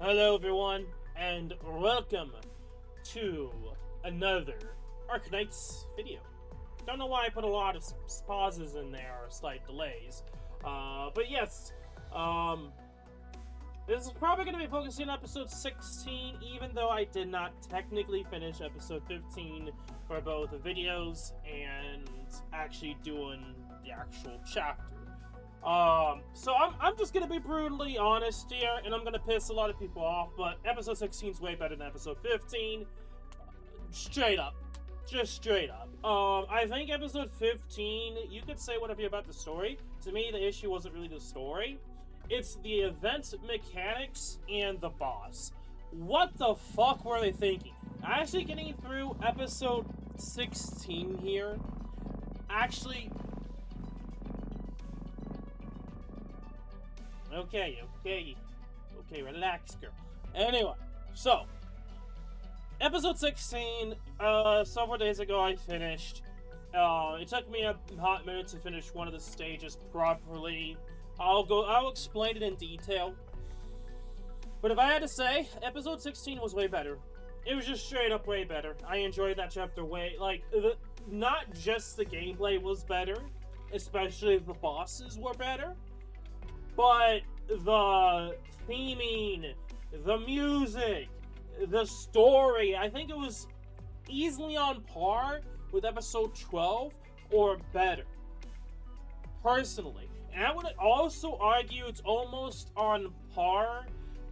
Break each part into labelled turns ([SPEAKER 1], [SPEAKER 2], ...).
[SPEAKER 1] Hello everyone, and welcome to another Arknights video. Don't know why I put a lot of pauses in there or slight delays, but yes, this is probably going to be focusing on episode 16, even though I did not technically finish episode 15 for both the videos and actually doing the actual chapter. So I'm just gonna be brutally honest here, and I'm gonna piss a lot of people off, but episode 16 is way better than episode 15. Straight up. Just straight up. I think episode 15, you could say whatever about the story. To me, the issue wasn't really the story. It's the event mechanics and the boss. What the fuck were they thinking? Actually getting through episode 16 here, actually... Okay, relax, girl. Anyway, so, episode 16, several days ago I finished. It took me a hot minute to finish one of the stages properly. I'll explain it in detail. But if I had to say, episode 16 was way better. It was just straight up way better. I enjoyed that chapter way, not just the gameplay was better, especially the bosses were better, but the theming, the music, the story, I think it was easily on par with episode 12 or better, personally. And I would also argue it's almost on par.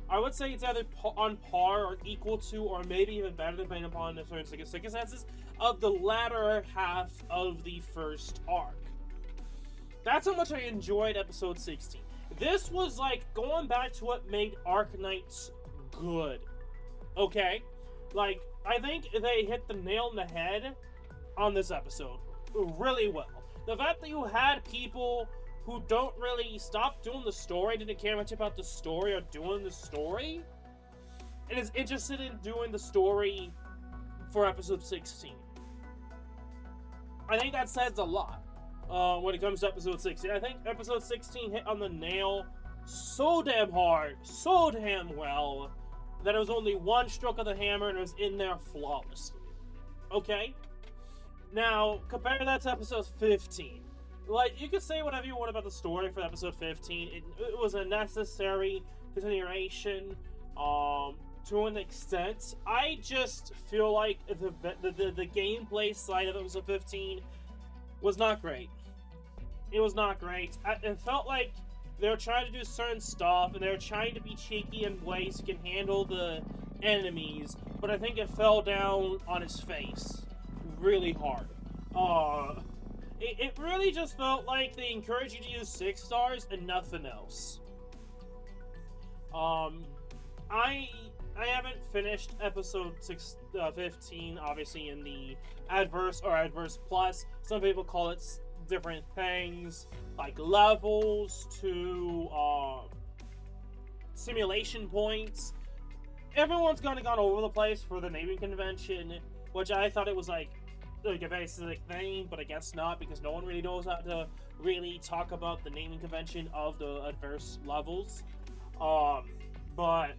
[SPEAKER 1] I would say it's either on par or equal to, or maybe even better, depending upon the certain circumstances, of the latter half of the first arc. That's how much I enjoyed episode 16. This was like going back to what made Arknights good. Okay? Like, I think they hit the nail on the head on this episode really well. The fact that you had people who don't really stop doing the story, didn't care much about the story or doing the story, and is interested in doing the story for episode 16. I think that says a lot. When it comes to episode 16. I think episode 16 hit on the nail so damn hard, so damn well, that it was only one stroke of the hammer and it was in there flawlessly. Okay? Now, compare that to episode 15. Like, you could say whatever you want about the story for episode 15. It was a necessary continuation, to an extent. I just feel like the gameplay side of episode 15 was not great. It was not great. It felt like they were trying to do certain stuff, and they were trying to be cheeky in ways you can handle the enemies, but I think it fell down on his face really hard. It really just felt like they encouraged you to use 6 stars and nothing else. I haven't finished episode 15, obviously, in the Adverse or Adverse Plus. Some people call it different things, like levels to simulation points. Everyone's kind of gone over the place for the naming convention, which I thought it was like a very specific thing, but I guess not, because no one really knows how to really talk about the naming convention of the adverse levels. But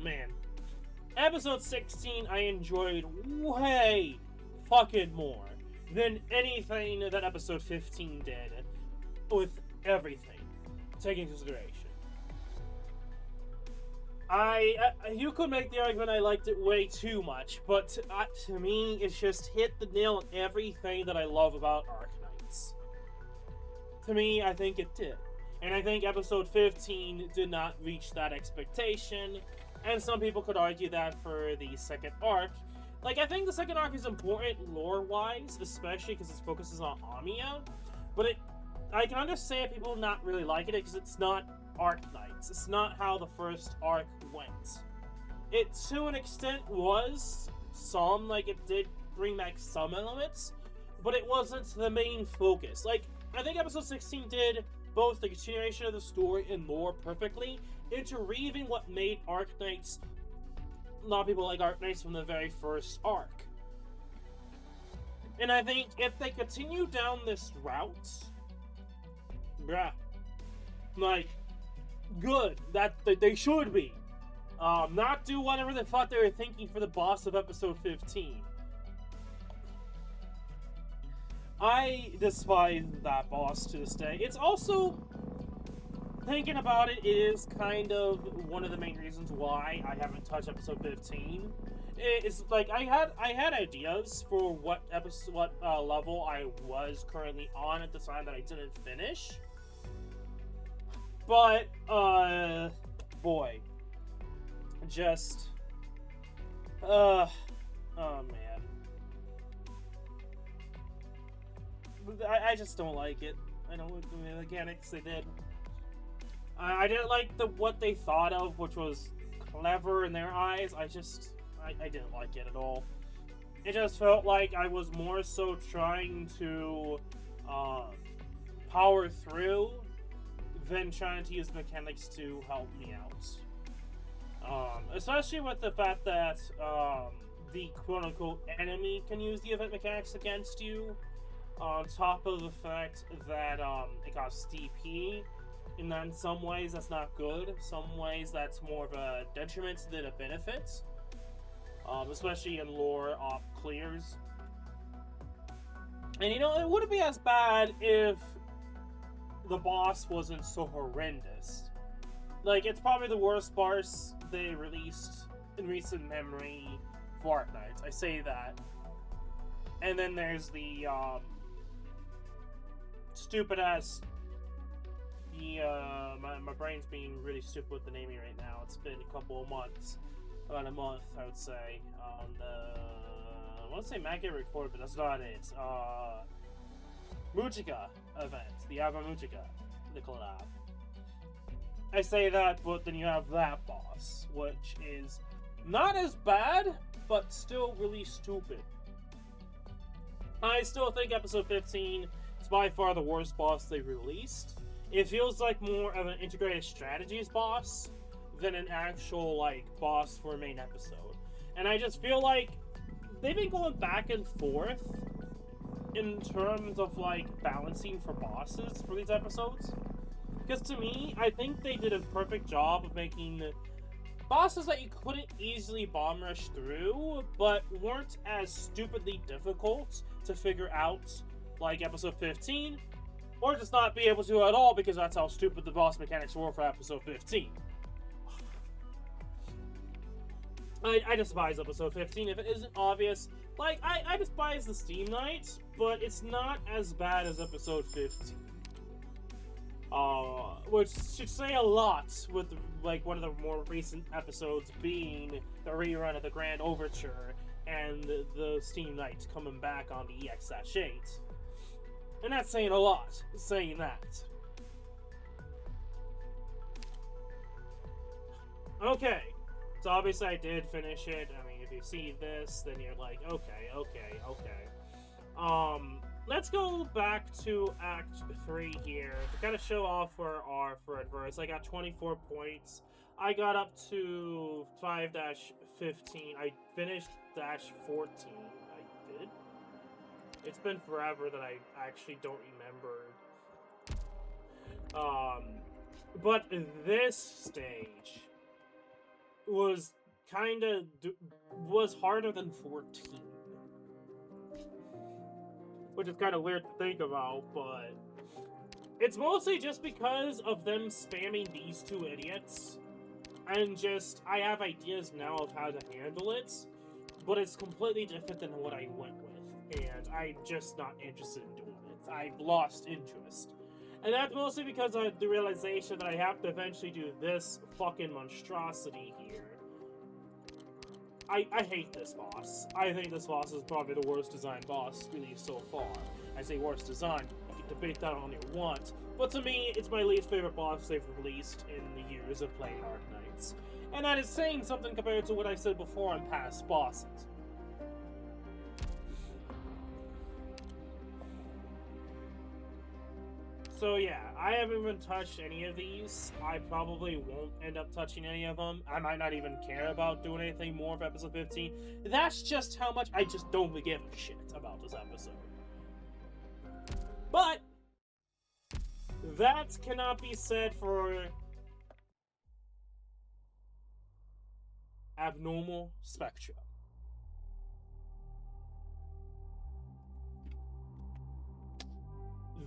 [SPEAKER 1] man, episode 16 I enjoyed way fucking more than anything that episode 15 did, with everything taken into consideration. You could make the argument I liked it way too much, but to me, it's just hit the nail on everything that I love about Arknights. To me, I think it did. And I think episode 15 did not reach that expectation, and some people could argue that for the second arc. Like, I think the second arc is important lore-wise, especially because it focuses on Amiya, but I can understand people not really liking it because it's not Arknights. It's not how the first arc went. It, to an extent, was some, like, it did bring back some elements, but it wasn't the main focus. Like, I think episode 16 did both the continuation of the story and lore perfectly, interweaving what made Arknights. A lot of people like Arknights from the very first arc. And I think if they continue down this route, bruh, like, good. That they should be. Not do whatever the fuck they were thinking for the boss of episode 15. I despise that boss to this day. It's also, thinking about it, is kind of one of the main reasons why I haven't touched episode 15. It's like I had ideas for what level I was currently on at the time that I didn't finish. But boy, just oh man, I just don't like it. I don't like the mechanics they did. I didn't like what they thought of, which was clever in their eyes. I didn't like it at all. It just felt like I was more so trying to power through than trying to use mechanics to help me out. Especially with the fact that the quote-unquote enemy can use the event mechanics against you, on top of the fact that it costs DP. And in some ways that's not good. Some ways that's more of a detriment than a benefit. Especially in lore op clears. And it wouldn't be as bad if the boss wasn't so horrendous. Like, it's probably the worst boss they released in recent memory for Arknights. I say that. And then there's the stupid ass. My brain's being really stupid with the naming right now. It's been a couple of months. About a month, I would say. I want to say Maggot Record, but that's not it. Mujica event. The Ava Mujica. The collab. I say that, but then you have that boss, which is not as bad, but still really stupid. I still think episode 15 is by far the worst boss they released. It feels like more of an integrated strategies boss than an actual, like, boss for a main episode. And I just feel like they've been going back and forth in terms of, like, balancing for bosses for these episodes. Because to me, I think they did a perfect job of making bosses that you couldn't easily bomb rush through, but weren't as stupidly difficult to figure out, like episode 15, or just not be able to at all because that's how stupid the boss mechanics were for episode 15. I despise episode 15 if it isn't obvious. Like, I despise the Steam Night, but it's not as bad as episode 15. Which should say a lot with, like, one of the more recent episodes being the rerun of the Grand Overture and the Steam Night coming back on the EX-8. And that's saying a lot, saying that. Okay, so obviously I did finish it. I mean, if you see this, then you're like, okay. Let's go back to Act 3 here to kind of show off where our first verse. I got 24 points. I got up to 5-15. I finished -14. I did. It's been forever that I actually don't remember. But this stage was was harder than 14. Which is kind of weird to think about, but it's mostly just because of them spamming these two idiots. And just, I have ideas now of how to handle it, but it's completely different than what I went with. And I'm just not interested in doing it. I've lost interest. And that's mostly because of the realization that I have to eventually do this fucking monstrosity here. I hate this boss. I think this boss is probably the worst designed boss released so far. I say worst design, you can debate that all you want, but to me, it's my least favorite boss they've released in the years of playing Arknights. And that is saying something compared to what I said before on past bosses. So yeah, I haven't even touched any of these. I probably won't end up touching any of them. I might not even care about doing anything more for episode 15. That's just how much I just don't give a shit about this episode. But that cannot be said for abnormal spectra.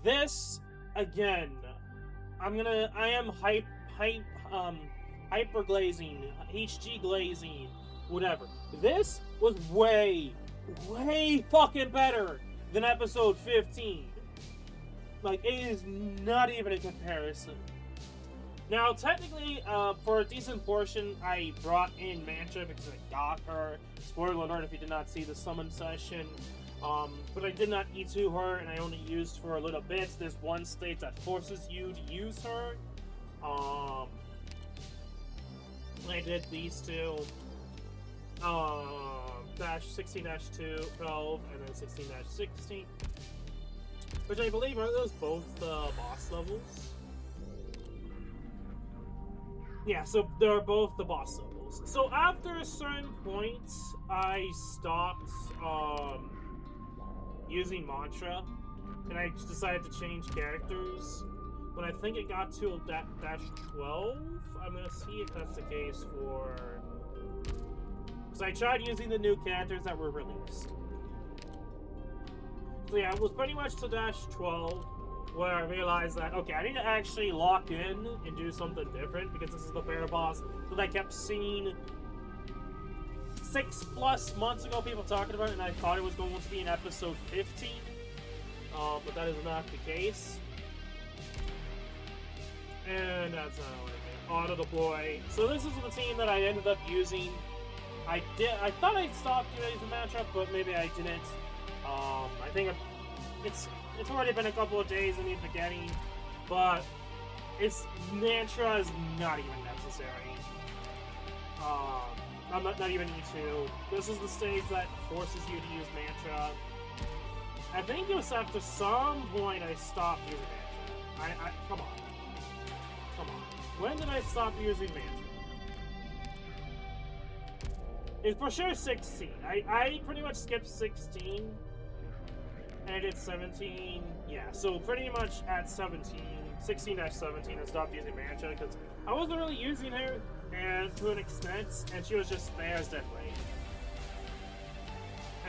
[SPEAKER 1] This, again, I am hyper glazing, HG glazing, whatever. This was way fucking better than episode 15. Like, it is not even a comparison. Now, technically, for a decent portion, I brought in Mantra because I got her. Spoiler alert if you did not see the summon session. But I did not E2 her, and I only used for a little bit. There's one stage that forces you to use her. I did these two. Dash 16-2, 12, and then 16-16. Which I believe are those both boss levels. Yeah, so they're both the boss levels. So after a certain point, I stopped using Mantra, and I just decided to change characters. When I think it got to dash 12, I'm gonna see if that's the case for... Because I tried using the new characters that were released. So yeah, it was pretty much to dash 12, where I realized that, okay, I need to actually lock in and do something different, because this is the bear boss that I kept seeing 6+ months ago people talking about it, and I thought it was going to be in episode 15, but that is not the case. And that's not what I did. Auto deploy. So this is the team that I ended up using. I thought I stopped using the matchup, but maybe I didn't. I think it's already been a couple of days of me forgetting, but Mantra is not even necessary. I'm not even E2. This is the stage that forces you to use Mantra. I think it was after some point I stopped using Mantra. Come on. When did I stop using Mantra? It's for sure 16. I pretty much skipped 16. And I did 17. Yeah, so pretty much at 17, 16-17, I stopped using Mantra because I wasn't really using her and to an extent, and she was just there as dead weight.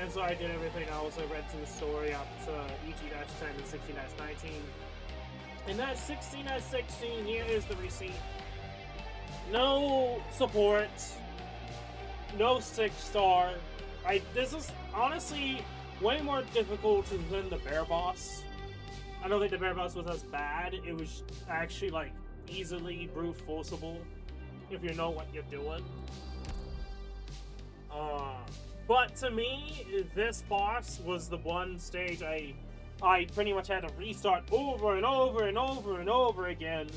[SPEAKER 1] And so I did everything else. I read through the story up to EG-10 and 16-19. And that 16-16, here is the receipt. No support. No 6-star. This is honestly way more difficult than the bear boss. I don't think the bear boss was as bad. It was actually like easily brute forceable if you know what you're doing. But to me, this boss was the one stage I pretty much had to restart over and over and over and over again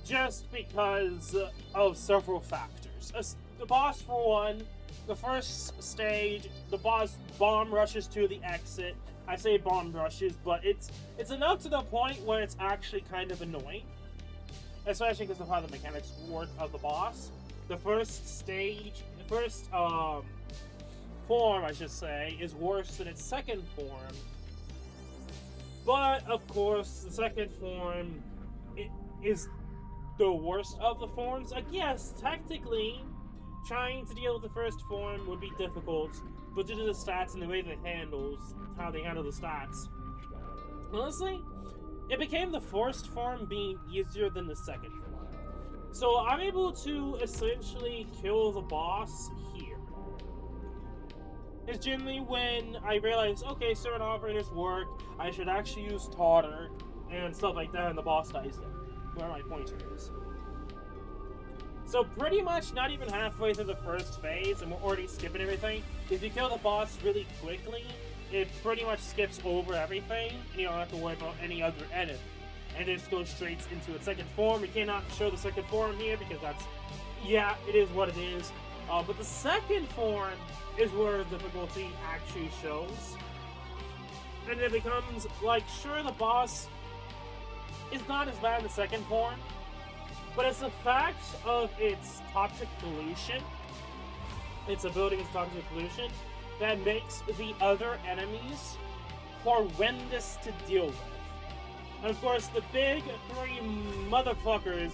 [SPEAKER 1] just because of several factors. The boss, for one, the first stage, the boss bomb rushes to the exit. I say bomb rushes, but it's enough to the point where it's actually kind of annoying. Especially because of how the mechanics work of the boss. The first stage, the first form, I should say, is worse than its second form. But, of course, the second form is the worst of the forms. Yes, technically, trying to deal with the first form would be difficult, but due to the stats and the way how they handle the stats, honestly, it became the first form being easier than the second form. So I'm able to essentially kill the boss here. It's generally when I realize, okay, certain operators work, I should actually use Totter and stuff like that, and the boss dies there, where my pointer is. So pretty much not even halfway through the first phase, and we're already skipping everything. If you kill the boss really quickly, it pretty much skips over everything, and you don't have to worry about any other enemy. And it just goes straight into its second form. We cannot show the second form here because that's, yeah, it is what it is. But the second form is where the difficulty actually shows. And it becomes, like, sure, the boss is not as bad in the second form, but it's the fact of its toxic pollution, its ability against toxic pollution, that makes the other enemies horrendous to deal with. And of course, the big three motherfuckers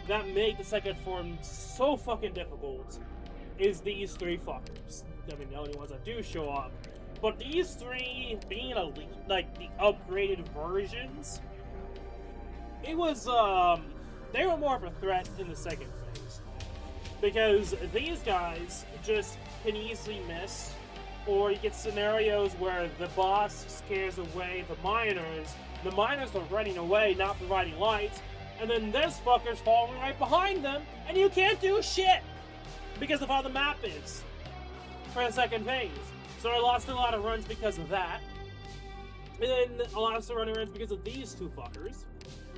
[SPEAKER 1] that make the second form so fucking difficult is these three fuckers. I mean, the only ones that do show up. But these three, being elite, like the upgraded versions, it was, they were more of a threat in the second phase. Because these guys just can easily miss, or you get scenarios where the boss scares away the miners are running away, not providing light, and then this fucker's following right behind them, and you can't do shit! Because of how the map is for the second phase. So I lost a lot of runs because of that. And then I lost a lot of runs because of these two fuckers.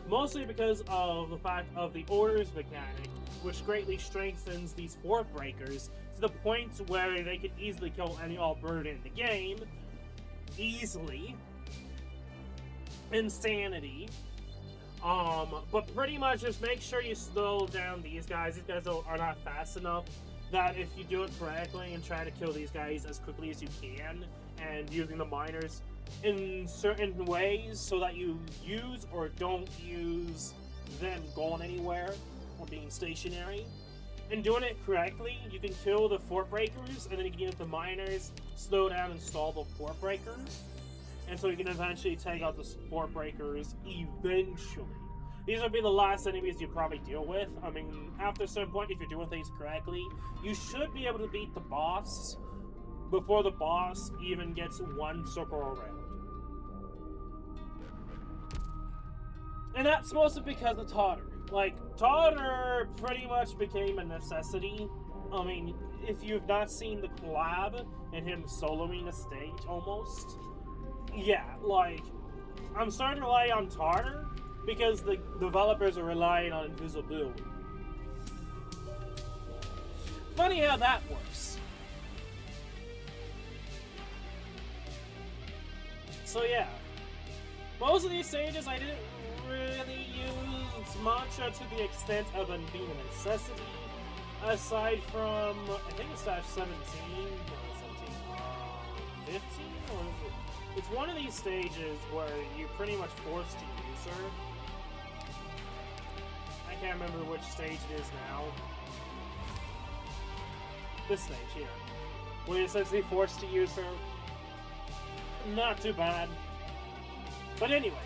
[SPEAKER 1] Mostly because of the fact of the orders mechanic, which greatly strengthens these fort breakers to the point where they can easily kill any all bird in the game. Easily. Insanity. But pretty much just make sure you slow down these guys. These guys are not fast enough that if you do it correctly and try to kill these guys as quickly as you can, and using the miners in certain ways so that you use or don't use them going anywhere or being stationary, and doing it correctly, you can kill the fort breakers, and then you can use the miners, slow down and stall the fort breakers, and so you can eventually take out the fort breakers eventually. These would be the last enemies you probably deal with. I mean, after a certain point, if you're doing things correctly, you should be able to beat the boss before the boss even gets one circle around. And that's mostly because of Totter. Like, Totter pretty much became a necessity. I mean, if you've not seen the collab and him soloing a stage almost, yeah, like, I'm starting to rely on Totter because the developers are relying on invisibility. Funny how that works. So yeah, most of these stages I didn't really use mantra to the extent of them being a necessity, aside from, I think it's stage 17, 15, or is it? It's one of these stages where you're pretty much forced to use her. I can't remember which stage it is now. This stage here, where you're essentially forced to use her. Not too bad. But anyway,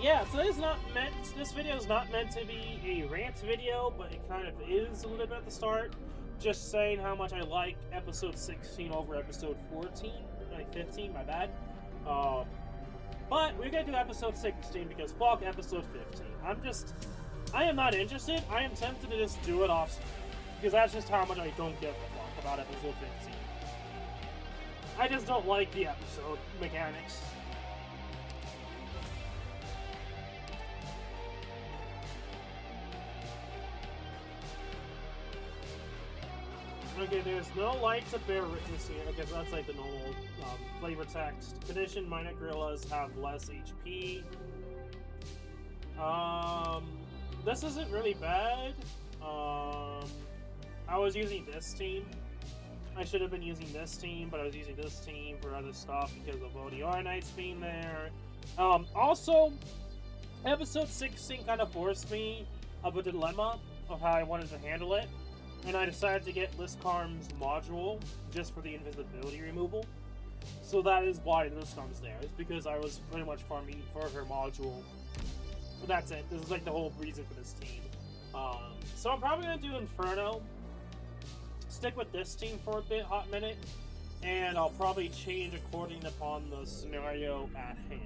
[SPEAKER 1] yeah, so this video is not meant to be a rant video, but it kind of is a little bit at the start. Just saying how much I like episode 16 over episode 14, like 15, my bad. But we're gonna do episode 16 because fuck episode 15. I am not interested. I am tempted to just do it off screen, because that's just how much I don't give a fuck about episode 15. I just don't like the episode mechanics. Okay, there's no light to bear witness here. I guess that's like the normal flavor text. Condition, minor gorillas have less HP. This isn't really bad. I was using this team. I should have been using this team, but I was using this team for other stuff because of the Arknights being there. Also, episode 16 kind of forced me of a dilemma of how I wanted to handle it. And I decided to get Liskarm's module just for the invisibility removal. So that is why Liskarm's there. It's because I was pretty much farming for her module. But that's it. This is like the whole reason for this team. So I'm probably going to do Inferno. Stick with this team for a hot minute. And I'll probably change according upon the scenario at hand.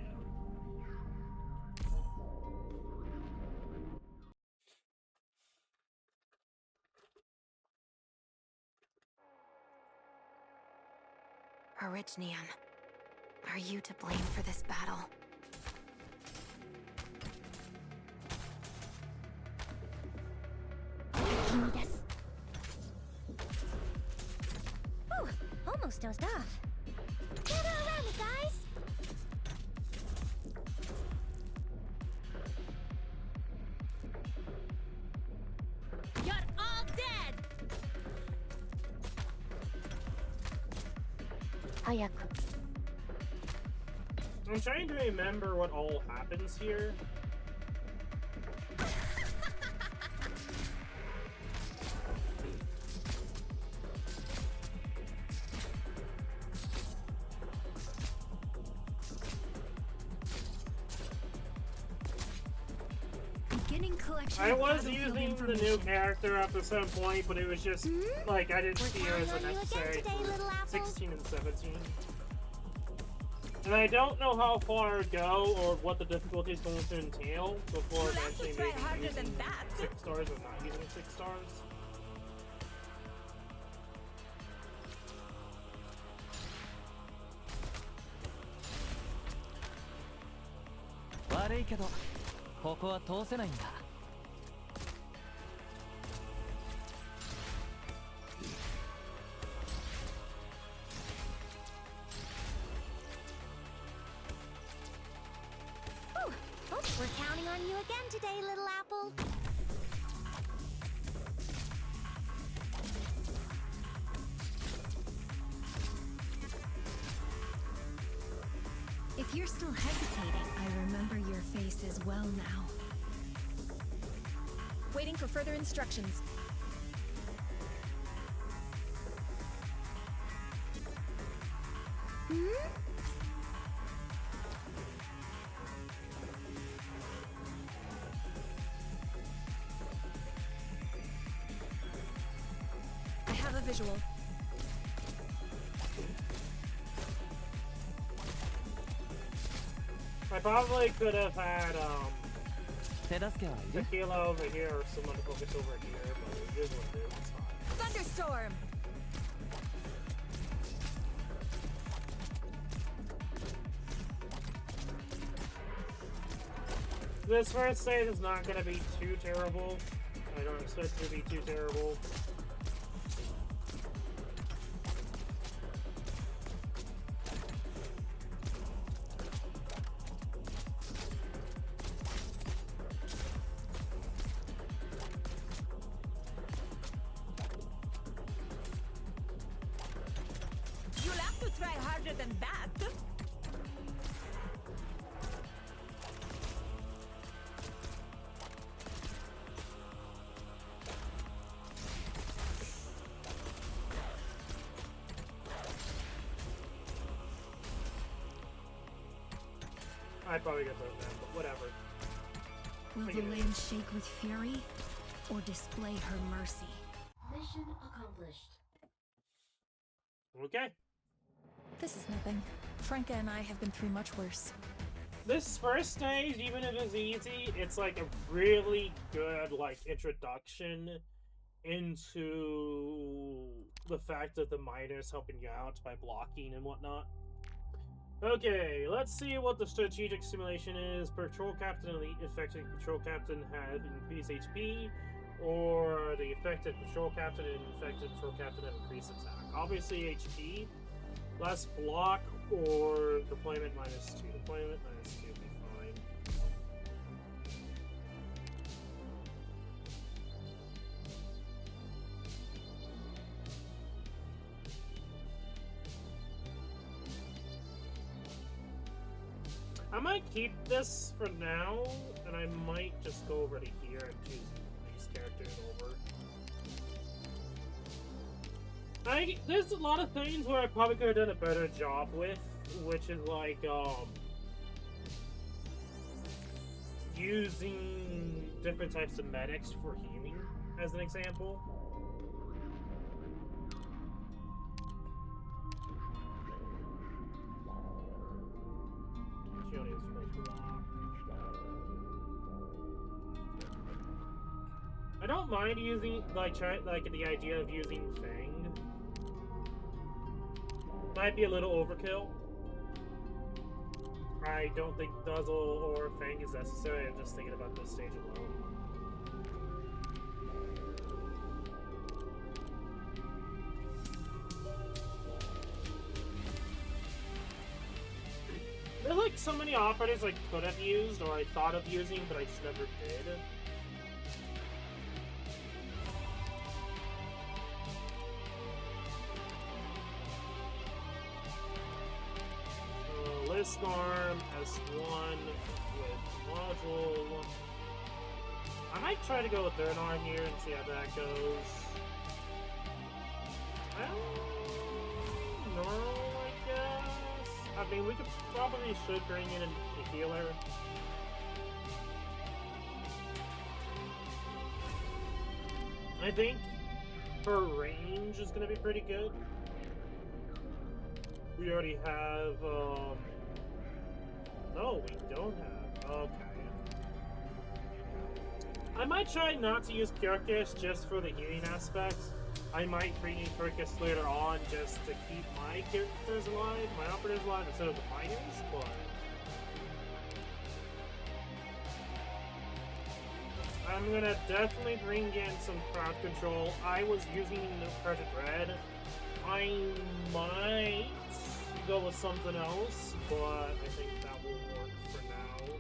[SPEAKER 2] Arknights, are you to blame for this battle? Yes. Ooh, almost dozed off. Gather around me, guys! You're all dead!
[SPEAKER 1] I'm trying to remember what all happens here.
[SPEAKER 2] collection
[SPEAKER 1] I
[SPEAKER 2] of
[SPEAKER 1] was
[SPEAKER 2] battlefield
[SPEAKER 1] using the new
[SPEAKER 2] information.
[SPEAKER 1] character at some point, but it was just like I didn't
[SPEAKER 2] We're
[SPEAKER 1] see her as
[SPEAKER 2] counting on you
[SPEAKER 1] necessary
[SPEAKER 2] again today,
[SPEAKER 1] for
[SPEAKER 2] little apple.
[SPEAKER 1] 16 and 17. And I don't know how far to go or what the difficulty is going to entail before eventually maybe using 6 stars or not using 6 stars.
[SPEAKER 2] Oh, we're counting on you again today, little apple. If you're still hesitating, I remember your face as well now. Waiting for further instructions. I have a visual.
[SPEAKER 1] I probably could have had Tequila over here or someone to focus over here, but it is what it is. It's fine.
[SPEAKER 2] Thunderstorm!
[SPEAKER 1] This first stage is not going to be too terrible. I don't expect it to be too terrible.
[SPEAKER 2] You'll have to try harder than that.
[SPEAKER 1] I'd probably get those now, but whatever.
[SPEAKER 3] Will the land shake with fury, or display her mercy?
[SPEAKER 4] Mission accomplished.
[SPEAKER 1] Okay.
[SPEAKER 3] This is nothing. Franca and I have been through much worse.
[SPEAKER 1] This first stage, even if it's easy, it's like a really good like introduction into the fact that the miner's helping you out by blocking and whatnot. Okay, let's see what the strategic simulation is. Patrol Captain and the affected Patrol Captain have increased HP, or the affected Patrol Captain and infected Patrol Captain have increased attack. Obviously HP, less block, or deployment -2. Deployment -2 would be fine. I might keep this for now, and I might just go over to here and choose these characters over. There's a lot of things where I probably could have done a better job with, which is like, using different types of medics for healing, as an example. She only has full block. I don't mind using, the idea of using Fang. Might be a little overkill. I don't think Nuzzle or Fang is necessary. I'm just thinking about this stage alone. There's like so many operators I could have used or I thought of using, but I just never did. Storm S1 with module. I might try to go with third arm here and see how that goes. I don't know, I guess. I mean, we should bring in a healer. I think her range is gonna be pretty good. We already have, no, we don't have. Okay. I might try not to use Kyrkis just for the healing aspects. I might bring in Kyrkis later on just to keep my characters alive, my operatives alive, instead of the miners, but... I'm gonna definitely bring in some crowd control. I was using the Project Red. I might go with something else, but I think that will work for now.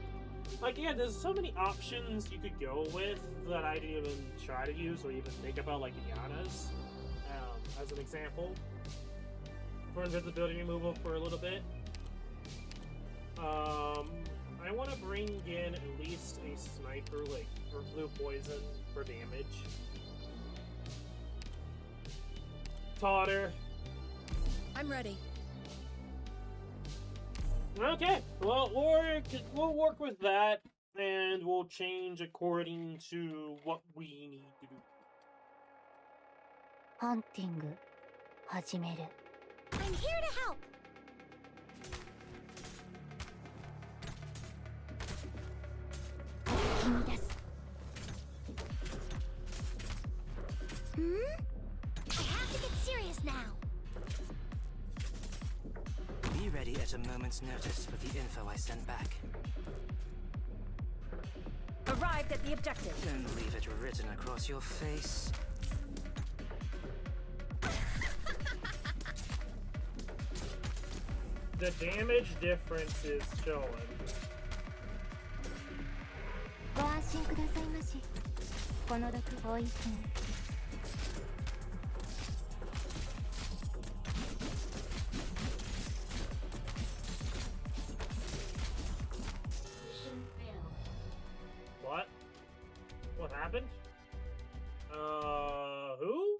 [SPEAKER 1] Like, yeah, there's so many options you could go with that I didn't even try to use or even think about, like Iana's, as an example, for invisibility removal for a little bit. I want to bring in at least a sniper, like, for blue poison for damage. Totter.
[SPEAKER 3] I'm ready.
[SPEAKER 1] Okay, well, we'll work with that, and we'll change according to what we need to do.
[SPEAKER 2] ハンティング始める I'm here to help! 君です I have to get serious now!
[SPEAKER 5] Be ready at a moment's notice with the info I sent back.
[SPEAKER 3] Arrived at the objective.
[SPEAKER 5] Don't leave it written across your face.
[SPEAKER 1] The damage difference is showing.
[SPEAKER 2] ご安心くださいましこの毒ポイズン
[SPEAKER 4] Mission failed.
[SPEAKER 1] What? What happened? Who?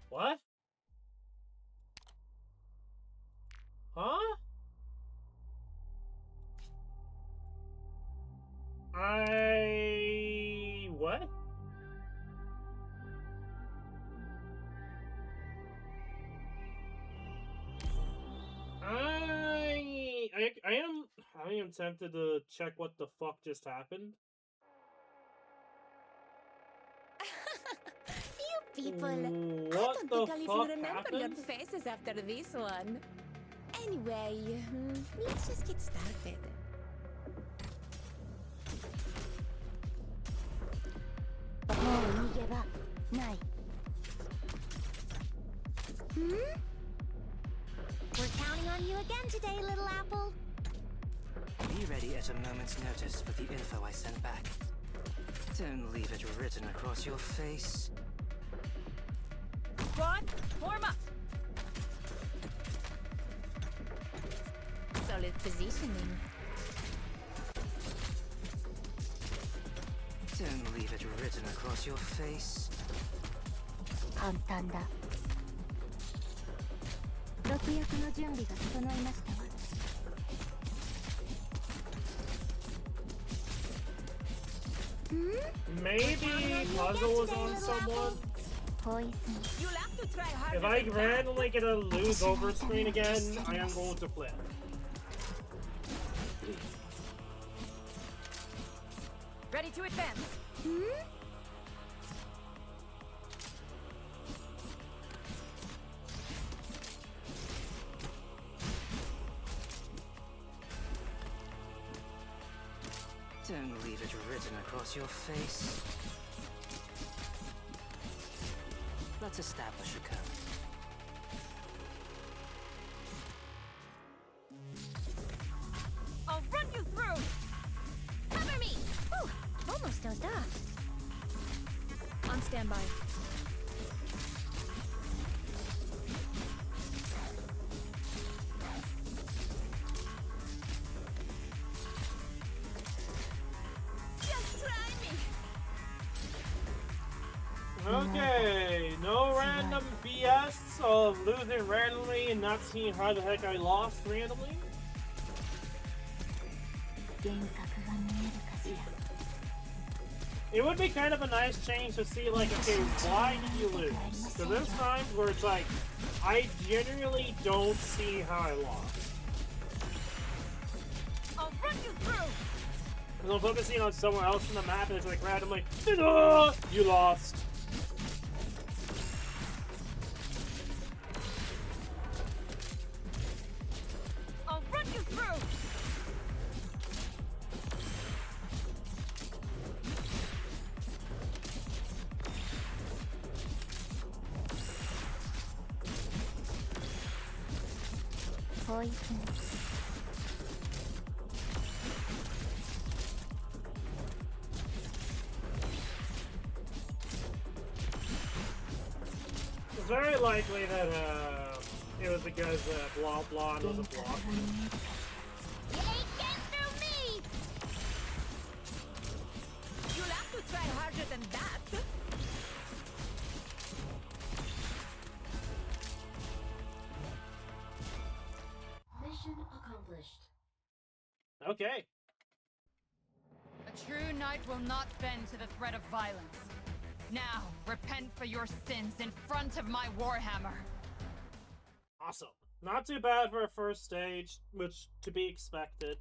[SPEAKER 1] What? Huh? What? I am tempted to check what the fuck just happened.
[SPEAKER 3] You people,
[SPEAKER 1] What
[SPEAKER 3] I don't
[SPEAKER 1] the
[SPEAKER 3] think I'll even
[SPEAKER 1] fuck
[SPEAKER 3] remember your
[SPEAKER 1] happened?
[SPEAKER 3] faces after this one. Anyway, let's just get started.
[SPEAKER 2] もう逃げ場ない We're counting on you again today, little apple.
[SPEAKER 5] Be ready at a moment's notice with the info I sent back. Don't leave it written across your face.
[SPEAKER 3] Squad, form up. Solid positioning.
[SPEAKER 5] Don't leave it written across your face.
[SPEAKER 2] 簡単だ毒薬の準備が整いましたわ
[SPEAKER 1] Maybe puzzle was on someone.
[SPEAKER 2] ポイズン
[SPEAKER 3] You'll have to try harder.
[SPEAKER 1] If I
[SPEAKER 3] than that.
[SPEAKER 1] randomly get a lose over screen again, I am going to flip.
[SPEAKER 3] Ready to advance.
[SPEAKER 5] Don't leave it written across your face. Let's establish a code.
[SPEAKER 3] I'll run you through.
[SPEAKER 2] Cover me! Whew, almost dozed off.
[SPEAKER 3] On standby. Just try me.
[SPEAKER 1] Okay, no random BS of losing randomly and not seeing how the heck I lost randomly.
[SPEAKER 2] 幻覚が見えるかしら
[SPEAKER 1] It would be kind of a nice change to see, like, okay, why did you lose? Because there's times where it's like, I genuinely don't see how I lost.
[SPEAKER 3] I'll run you through!
[SPEAKER 1] Because I'm focusing on somewhere else in the map, and it's like randomly, "Ta-da! You lost."
[SPEAKER 3] I'll run you through!
[SPEAKER 2] Poison.
[SPEAKER 1] It's very likely that it was because Blonde was a block.
[SPEAKER 2] You ain't getting through me!
[SPEAKER 3] You'll have to try harder than that.
[SPEAKER 4] Mission accomplished.
[SPEAKER 1] Okay.
[SPEAKER 6] A true knight will not bend to the threat of violence. Now, repent for your sins in front of my warhammer.
[SPEAKER 1] Awesome. Not too bad for a first stage, which to be expected.